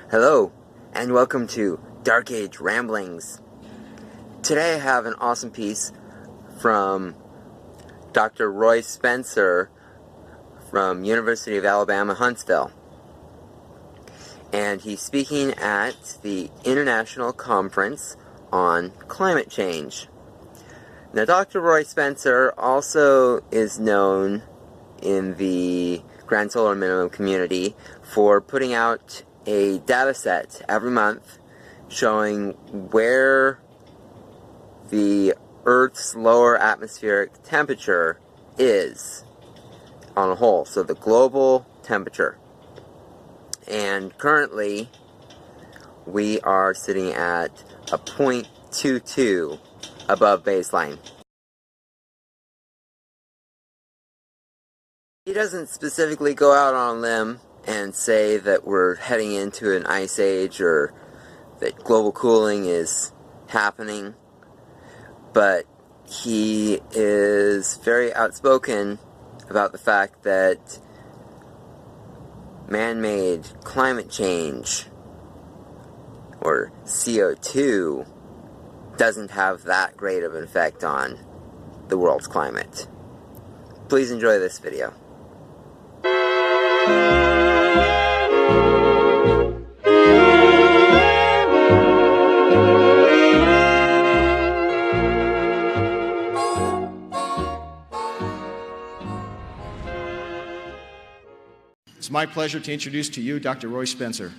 Hello, and welcome to Dark Age Ramblings. Today I have an awesome piece from Dr. Roy Spencer from University of Alabama, Huntsville. And he's speaking at the International Conference on Climate Change. Now, Dr. Roy Spencer also is known in the Grand Solar Minimum community for putting out a data set every month showing where the Earth's lower atmospheric temperature is on a whole, so the global temperature. And currently we are sitting at a 0.22 above baseline. He doesn't specifically go out on a limb and say that we're heading into an ice age or that global cooling is happening, but he is very outspoken about the fact that man-made climate change, or CO2, doesn't have that great of an effect on the world's climate. Please enjoy this video. It's my pleasure to introduce to you Dr. Roy Spencer.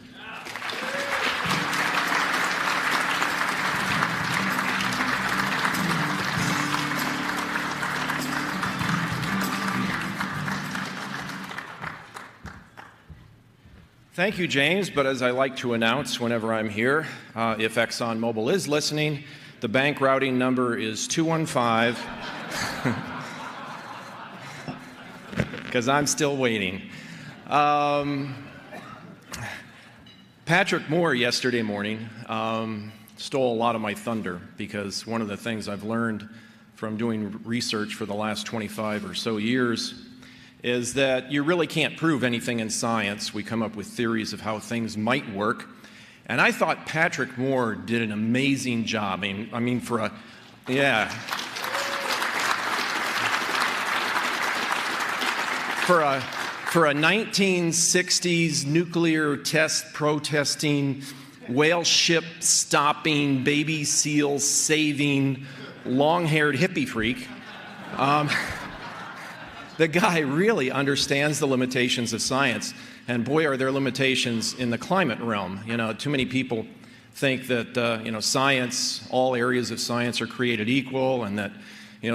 Thank you, James, but as I like to announce whenever I'm here, if Exxon-Mobil is listening, the bank routing number is 215, because I'm still waiting. Patrick Moore yesterday morning stole a lot of my thunder, because one of the things I've learned from doing research for the last 25 or so years is that you really can't prove anything in science. We come up with theories of how things might work. And I thought Patrick Moore did an amazing job. I mean for a 1960s nuclear test protesting, whale ship stopping, baby seal saving, long-haired hippie freak, the guy really understands the limitations of science. And boy, are there limitations in the climate realm. You know, too many people think that, science, all areas of science are created equal, and that,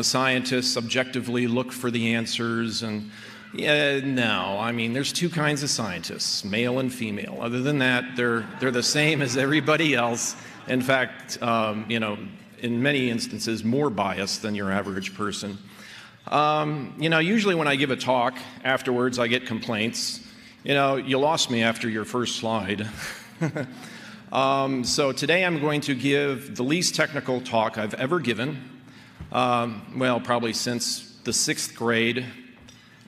scientists objectively look for the answers. And no, I mean, there's two kinds of scientists, male and female. Other than that, they're the same as everybody else. In fact, in many instances, more biased than your average person. Usually when I give a talk, afterwards I get complaints. You lost me after your first slide. So today I'm going to give the least technical talk I've ever given, probably since the 6th grade,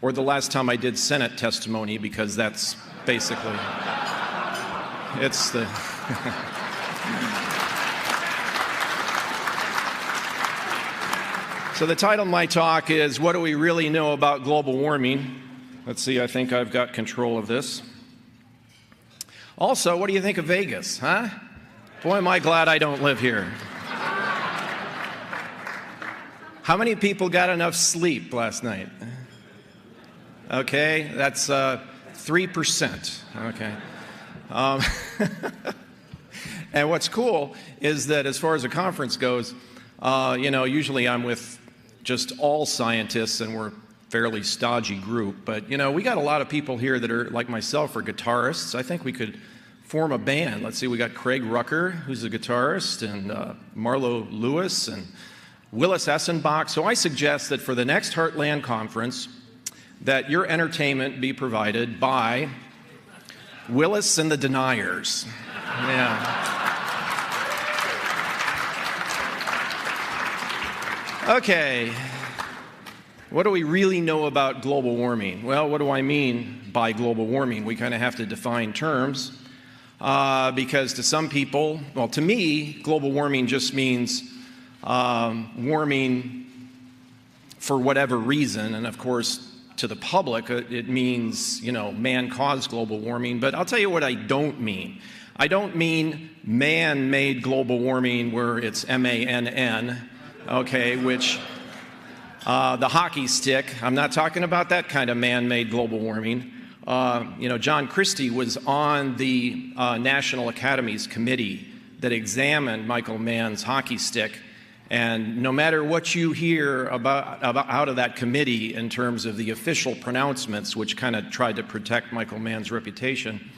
or the last time I did Senate testimony, because that's basically, it's the... So the title of my talk is, What Do We Really Know About Global Warming? Let's see, I think I've got control of this. Also, what do you think of Vegas, huh? Boy, am I glad I don't live here. How many people got enough sleep last night? Okay, that's 3%, okay. And what's cool is that as far as a conference goes, usually I'm with just all scientists, and we're a fairly stodgy group, but we got a lot of people here that are like myself, are guitarists. I think we could form a band. Let's see, we got Craig Rucker, who's a guitarist, and Marlo Lewis and Willis Essenbach. So I suggest that for the next Heartland Conference, that your entertainment be provided by Willis and the Deniers. Yeah. Okay, what do we really know about global warming? Well, what do I mean by global warming? We kind of have to define terms. because to some people, well, to me, global warming just means warming for whatever reason, and of course, to the public, it means, man-caused global warming. But I'll tell you what I don't mean. I don't mean man-made global warming where it's M-A-N-N, okay, which the hockey stick. I'm not talking about that kind of man-made global warming. John Christy was on the National Academy's committee that examined Michael Mann's hockey stick. And no matter what you hear about out of that committee in terms of the official pronouncements, which kind of tried to protect Michael Mann's reputation,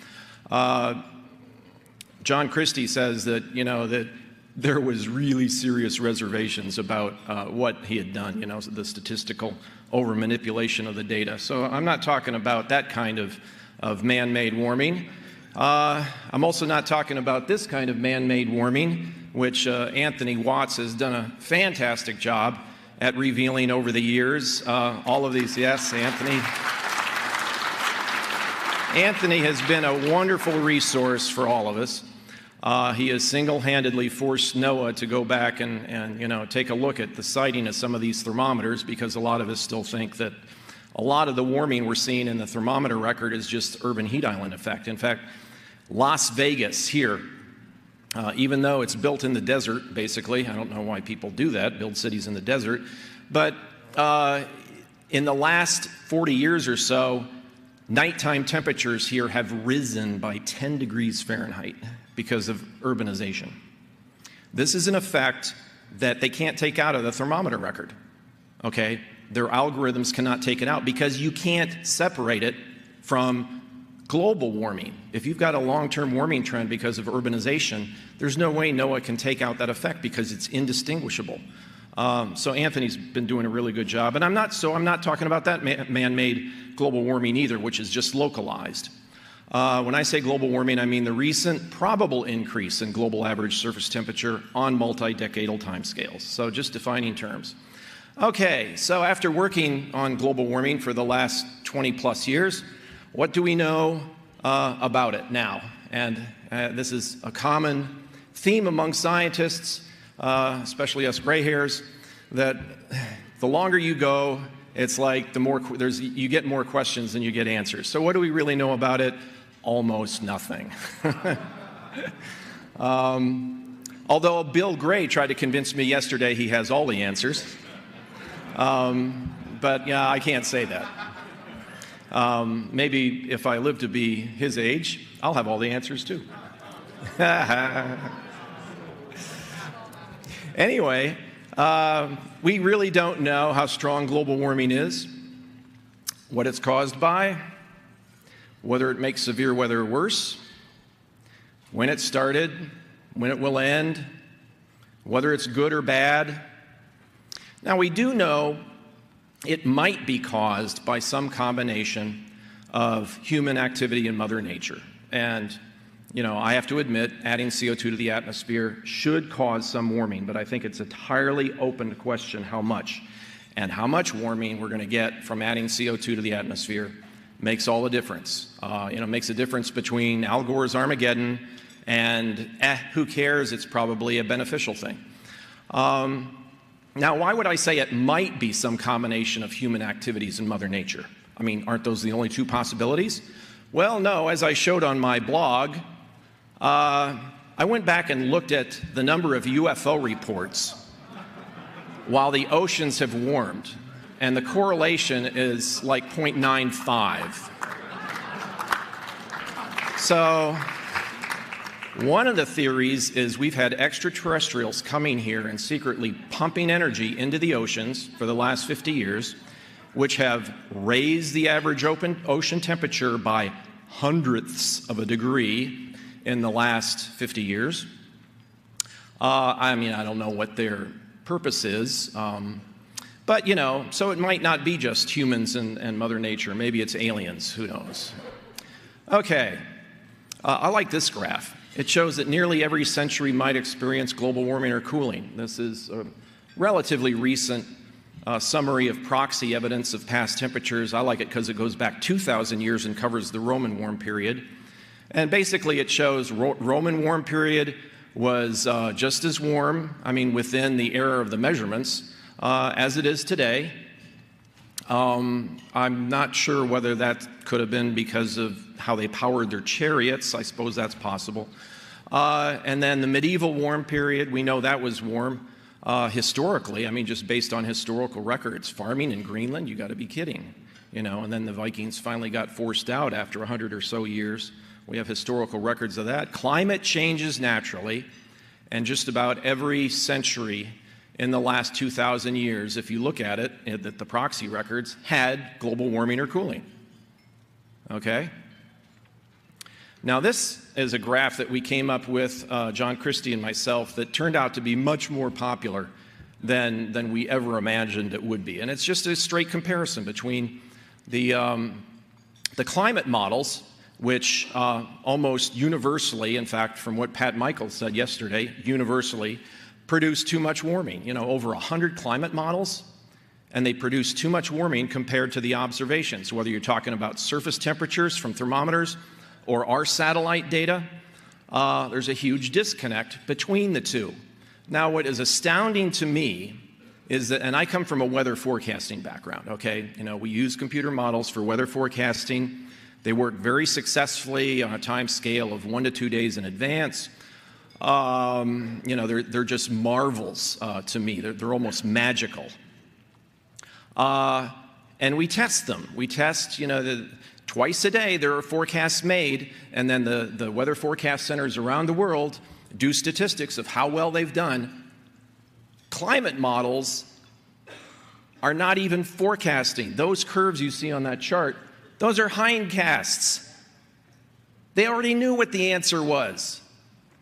John Christy says that, that there was really serious reservations about what he had done, the statistical over-manipulation of the data. So I'm not talking about that kind of man-made warming. I'm also not talking about this kind of man-made warming, which Anthony Watts has done a fantastic job at revealing over the years. All of these, yes, Anthony. Anthony has been a wonderful resource for all of us. He has single-handedly forced NOAA to go back and take a look at the siting of some of these thermometers, because a lot of us still think that a lot of the warming we're seeing in the thermometer record is just urban heat island effect. In fact, Las Vegas here, even though it's built in the desert, basically, I don't know why people do that, build cities in the desert, but in the last 40 years or so, nighttime temperatures here have risen by 10 degrees Fahrenheit because of urbanization. This is an effect that they can't take out of the thermometer record, okay? Their algorithms cannot take it out because you can't separate it from global warming. If you've got a long-term warming trend because of urbanization, there's no way NOAA can take out that effect because it's indistinguishable. So Anthony's been doing a really good job. And I'm not talking about that man-made global warming either, which is just localized. When I say global warming, I mean the recent probable increase in global average surface temperature on multi-decadal timescales. So just defining terms. Okay, so after working on global warming for the last 20 plus years, what do we know about it now? And this is a common theme among scientists, especially us gray hairs, that the longer you go, it's like the more you get more questions than you get answers. So what do we really know about it? Almost nothing. Although Bill Gray tried to convince me yesterday he has all the answers. But yeah, I can't say that. Maybe if I live to be his age, I'll have all the answers too. Anyway, we really don't know how strong global warming is, what it's caused by, whether it makes severe weather worse, when it started, when it will end, whether it's good or bad. Now, we do know it might be caused by some combination of human activity and Mother Nature. And, I have to admit, adding CO2 to the atmosphere should cause some warming, but I think it's entirely open to question how much. And how much warming we're going to get from adding CO2 to the atmosphere makes all the difference. Makes a difference between Al Gore's Armageddon and, who cares, it's probably a beneficial thing. Now, why would I say it might be some combination of human activities and Mother Nature? I mean, aren't those the only two possibilities? Well, no. As I showed on my blog, I went back and looked at the number of UFO reports while the oceans have warmed, and the correlation is like 0.95. So one of the theories is we've had extraterrestrials coming here and secretly pumping energy into the oceans for the last 50 years, which have raised the average ocean temperature by hundredths of a degree in the last 50 years. I don't know what their purpose is, but, so it might not be just humans and Mother Nature. Maybe it's aliens, who knows? Okay, I like this graph. It shows that nearly every century might experience global warming or cooling. This is a relatively recent summary of proxy evidence of past temperatures. I like it because it goes back 2,000 years and covers the Roman warm period. And basically it shows Roman warm period was just as warm, within the era of the measurements, as it is today. I'm not sure whether that could have been because of how they powered their chariots. I suppose that's possible. And then the medieval warm period, we know that was warm historically. Just based on historical records. Farming in Greenland, you got to be kidding. And then the Vikings finally got forced out after 100 or so years. We have historical records of that. Climate changes naturally, and just about every century in the last 2,000 years, if you look at it, the proxy records had global warming or cooling. Okay? Now this is a graph that we came up with, John Christy and myself, that turned out to be much more popular than we ever imagined it would be. And it's just a straight comparison between the climate models, which almost universally, in fact, from what Pat Michaels said yesterday, universally produce too much warming. Over 100 climate models, and they produce too much warming compared to the observations, whether you're talking about surface temperatures from thermometers or our satellite data. There's a huge disconnect between the two. Now, what is astounding to me is that, and I come from a weather forecasting background, okay? We use computer models for weather forecasting. They work very successfully on a time scale of 1 to 2 days in advance. They're just marvels to me. They're almost magical. And we test them. We test, twice a day there are forecasts made, and then the weather forecast centers around the world do statistics of how well they've done. Climate models are not even forecasting. Those curves you see on that chart, those are hindcasts. They already knew what the answer was.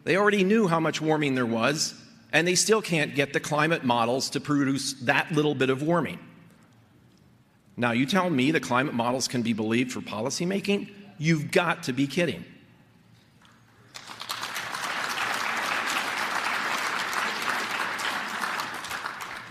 They already knew how much warming there was, and they still can't get the climate models to produce that little bit of warming. Now, you tell me the climate models can be believed for policymaking? You've got to be kidding.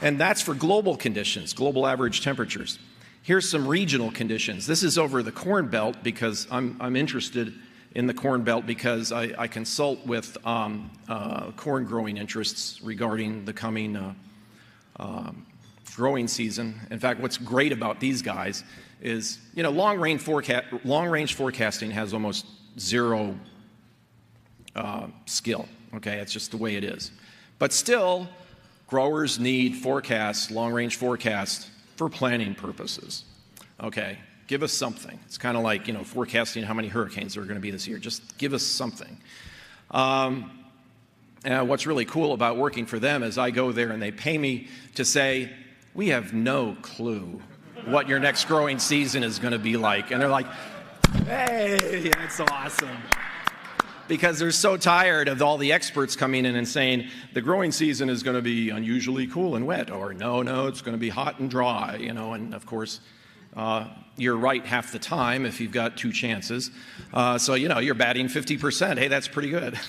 And that's for global conditions, global average temperatures. Here's some regional conditions. This is over the Corn Belt because I'm interested in the Corn Belt because I consult with corn growing interests regarding the coming growing season. In fact, what's great about these guys is, long range forecasting has almost zero skill. Okay, it's just the way it is. But still, growers need forecasts, long range forecasts, for planning purposes. Okay, give us something. It's kind of like, forecasting how many hurricanes there are going to be this year. Just give us something. And what's really cool about working for them is I go there and they pay me to say, we have no clue what your next growing season is going to be like. And they're like, hey, that's awesome. Because they're so tired of all the experts coming in and saying, the growing season is going to be unusually cool and wet, or no, it's going to be hot and dry, and of course, you're right half the time if you've got 2 chances. So, you're batting 50%. Hey, that's pretty good.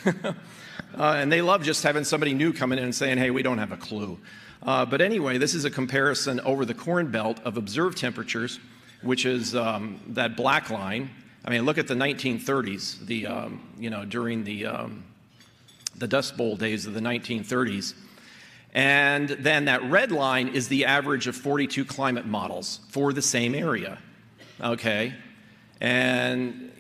And they love just having somebody new coming in and saying, hey, we don't have a clue. But anyway, this is a comparison over the Corn Belt of observed temperatures, which is that black line. Look at the 1930s, during the Dust Bowl days of the 1930s. And then that red line is the average of 42 climate models for the same area, okay? And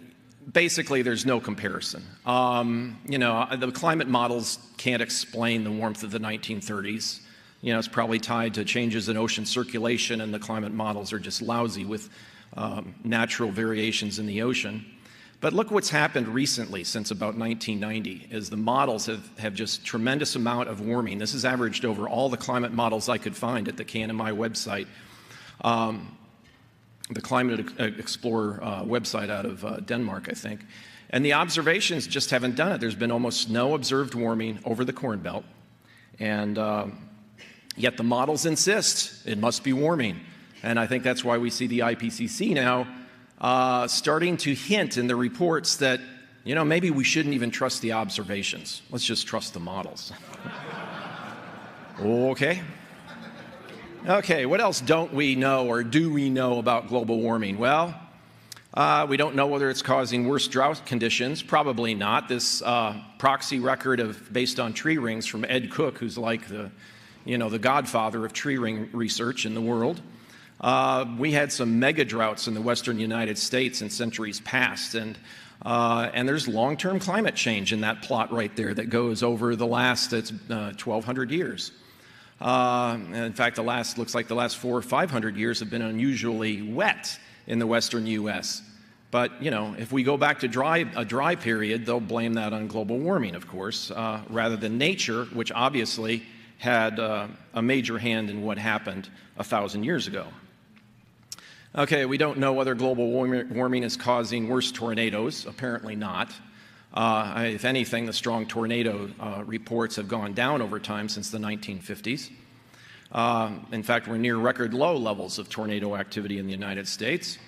basically, there's no comparison. The climate models can't explain the warmth of the 1930s. It's probably tied to changes in ocean circulation, and the climate models are just lousy with natural variations in the ocean. But look what's happened recently since about 1990 is the models have just tremendous amount of warming. This is averaged over all the climate models I could find at the KNMI website, the Climate Explorer website out of Denmark, I think. And the observations just haven't done it. There's been almost no observed warming over the Corn Belt. And yet the models insist it must be warming. And I think that's why we see the IPCC now starting to hint in the reports that, maybe we shouldn't even trust the observations. Let's just trust the models. Okay. Okay, what else don't we know or do we know about global warming? Well, We don't know whether it's causing worse drought conditions. Probably not. This proxy record based on tree rings from Ed Cook, who's like the godfather of tree ring research in the world. We had some mega droughts in the western United States in centuries past, and there's long-term climate change in that plot right there that goes over the last 1,200 years. In fact, looks like the last 400 or 500 years have been unusually wet in the western U.S. But, if we go back to a dry period, they'll blame that on global warming, of course, rather than nature, which obviously had a major hand in what happened 1,000 years ago. Okay, we don't know whether global warming is causing worse tornadoes. Apparently not. If anything, the strong tornado reports have gone down over time since the 1950s. In fact, we're near record low levels of tornado activity in the United States.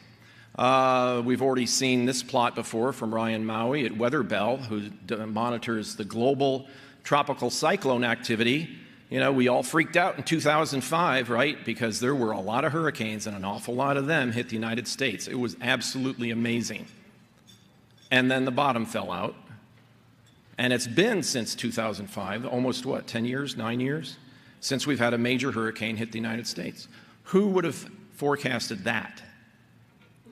We've already seen this plot before from Ryan Maui at Weather Bell, who monitors the global tropical cyclone activity. We all freaked out in 2005, right? Because there were a lot of hurricanes and an awful lot of them hit the United States. It was absolutely amazing. And then the bottom fell out. And it's been since 2005, almost 10 years, 9 years, since we've had a major hurricane hit the United States. Who would have forecasted that?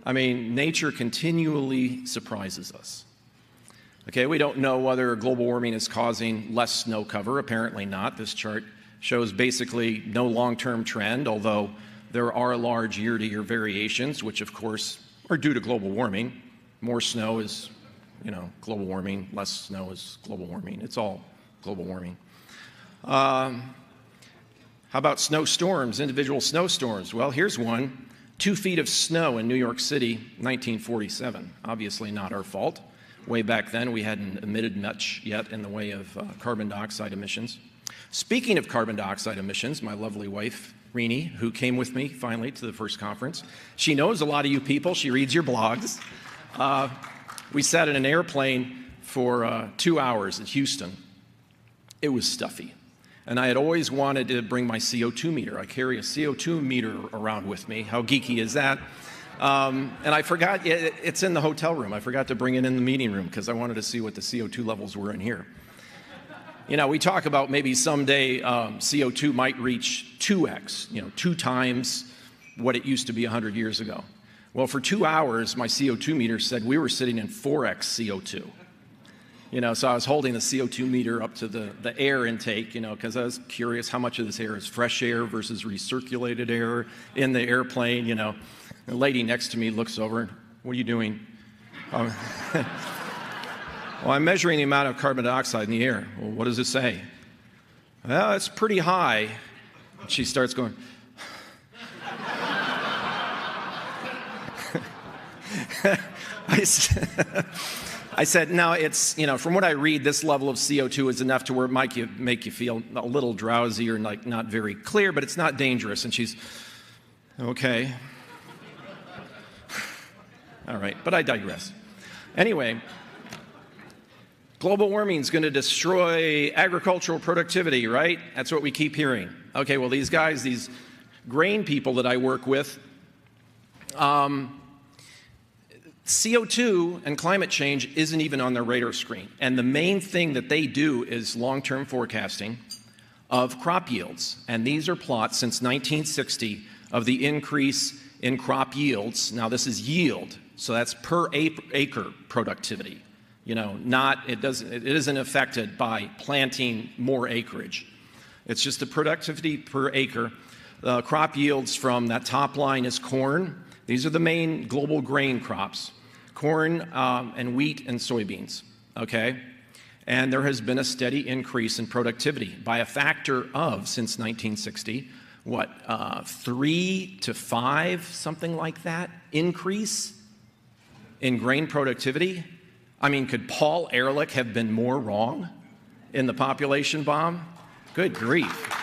I mean, nature continually surprises us. Okay, we don't know whether global warming is causing less snow cover. Apparently not. This chart shows basically no long-term trend, although there are large year-to-year variations, which of course are due to global warming. More snow is, global warming. Less snow is global warming. It's all global warming. How about snowstorms, individual snowstorms? Well, here's one. 2 feet of snow in New York City, 1947. Obviously not our fault. Way back then, we hadn't emitted much yet in the way of carbon dioxide emissions. Speaking of carbon dioxide emissions, my lovely wife, Rini, who came with me finally to the first conference, she knows a lot of you people. She reads your blogs. We sat in an airplane for 2 hours in Houston. It was stuffy. And I had always wanted to bring my CO2 meter. I carry a CO2 meter around with me. How geeky is that? And I forgot, it's in the hotel room. I forgot to bring it in the meeting room because I wanted to see what the CO2 levels were in here. We talk about maybe someday CO2 might reach 2x, 2 times what it used to be 100 years ago. Well, for 2 hours, my CO2 meter said we were sitting in 4x CO2. So I was holding the CO2 meter up to the air intake, because I was curious how much of this air is fresh air versus recirculated air in the airplane, The lady next to me looks over, what are you doing? Well, I'm measuring the amount of carbon dioxide in the air. Well, what does it say? Well, it's pretty high. And she starts going, I said, no, it's, from what I read, this level of CO2 is enough to where it might make you feel a little drowsy or like not very clear, but it's not dangerous. And she's, okay. All right, but I digress. Anyway, global warming is going to destroy agricultural productivity, right? That's what we keep hearing. Okay, well, these guys, these grain people that I work with, CO2 and climate change isn't even on their radar screen. And the main thing that they do is long-term forecasting of crop yields. And these are plots since 1960 of the increase in crop yields. Now, this is yield, so that's per acre productivity. It isn't affected by planting more acreage. It's just the productivity per acre. Crop yields from that top line is corn. These are the main global grain crops, corn and wheat and soybeans, okay? And there has been a steady increase in productivity by a factor of, since 1960, 3 to 5, something like that, increase in grain productivity? I mean, could Paul Ehrlich have been more wrong in the population bomb? Good grief.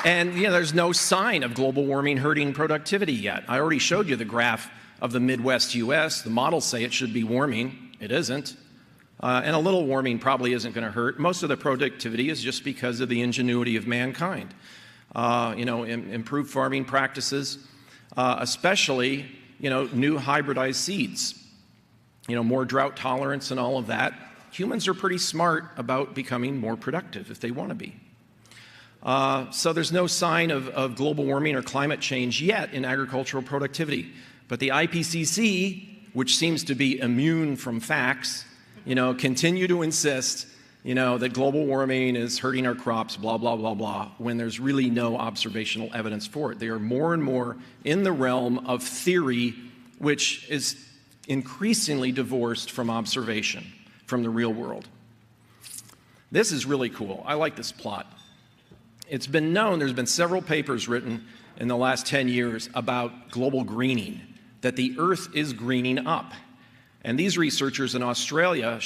And, there's no sign of global warming hurting productivity yet. I already showed you the graph of the Midwest U.S. The models say it should be warming. It isn't. And a little warming probably isn't going to hurt. Most of the productivity is just because of the ingenuity of mankind. Improved farming practices. especially, new hybridized seeds, more drought tolerance and all of that. Humans are pretty smart about becoming more productive if they want to be. So there's no sign of global warming or climate change yet in agricultural productivity. But the IPCC, which seems to be immune from facts, continue to insist, that global warming is hurting our crops, blah, blah, blah, blah, when there's really no observational evidence for it. They are more and more in the realm of theory, which is increasingly divorced from observation, from the real world. This is really cool. I like this plot. It's been known, there's been several papers written in the last 10 years about global greening, that the Earth is greening up. And these researchers in Australia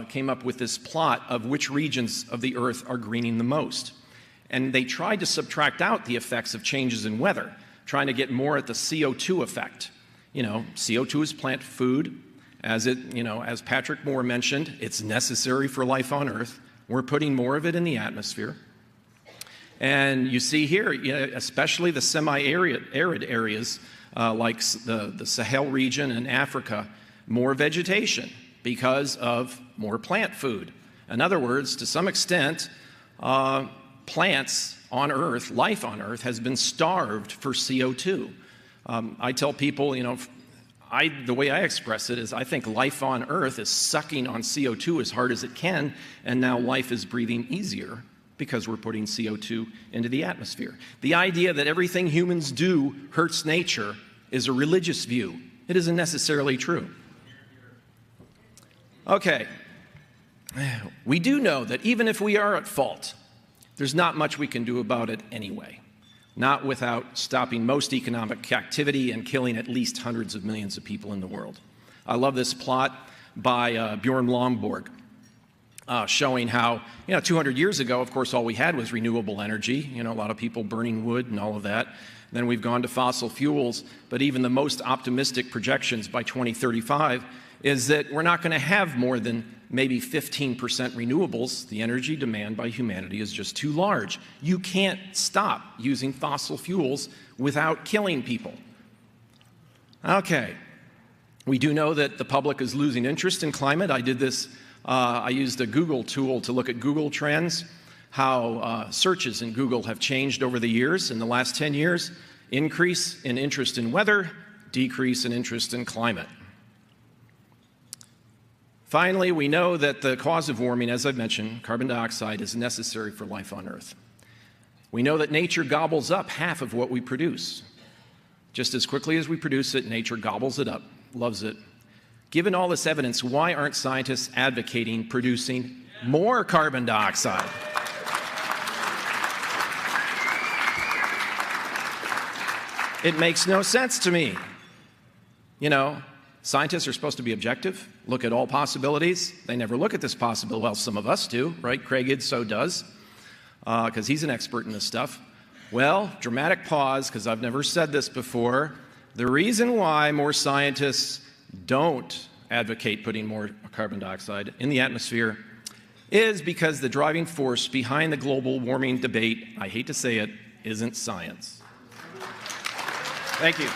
came up with this plot of which regions of the Earth are greening the most. And they tried to subtract out the effects of changes in weather, trying to get more at the CO2 effect. CO2 is plant food. As Patrick Moore mentioned, it's necessary for life on Earth. We're putting more of it in the atmosphere. And you see here, especially the semi-arid areas like the Sahel region and Africa, more vegetation because of more plant food. In other words, to some extent, plants on Earth, life on Earth, has been starved for CO2. I tell people, the way I express it is I think life on Earth is sucking on CO2 as hard as it can, and now life is breathing easier because we're putting CO2 into the atmosphere. The idea that everything humans do hurts nature is a religious view. It isn't necessarily true. Okay, we do know that even if we are at fault, there's not much we can do about it anyway. Not without stopping most economic activity and killing at least hundreds of millions of people in the world. I love this plot by Bjorn Lomborg, showing how, 200 years ago, of course, all we had was renewable energy, a lot of people burning wood and all of that. Then we've gone to fossil fuels, but even the most optimistic projections by 2035 is that we're not going to have more than maybe 15% renewables. The energy demand by humanity is just too large. You can't stop using fossil fuels without killing people. Okay, we do know that the public is losing interest in climate. I did this, I used a Google tool to look at Google Trends, how searches in Google have changed over the years. In the last 10 years, increase in interest in weather, decrease in interest in climate. Finally, we know that the cause of warming, as I've mentioned, carbon dioxide, is necessary for life on Earth. We know that nature gobbles up half of what we produce. Just as quickly as we produce it, nature gobbles it up, loves it. Given all this evidence, why aren't scientists advocating producing more carbon dioxide? It makes no sense to me. Scientists are supposed to be objective, look at all possibilities. They never look at this possibility. Well, some of us do, right? Craig Idso does, because he's an expert in this stuff. Well, dramatic pause, because I've never said this before. The reason why more scientists don't advocate putting more carbon dioxide in the atmosphere is because the driving force behind the global warming debate, I hate to say it, isn't science. Thank you.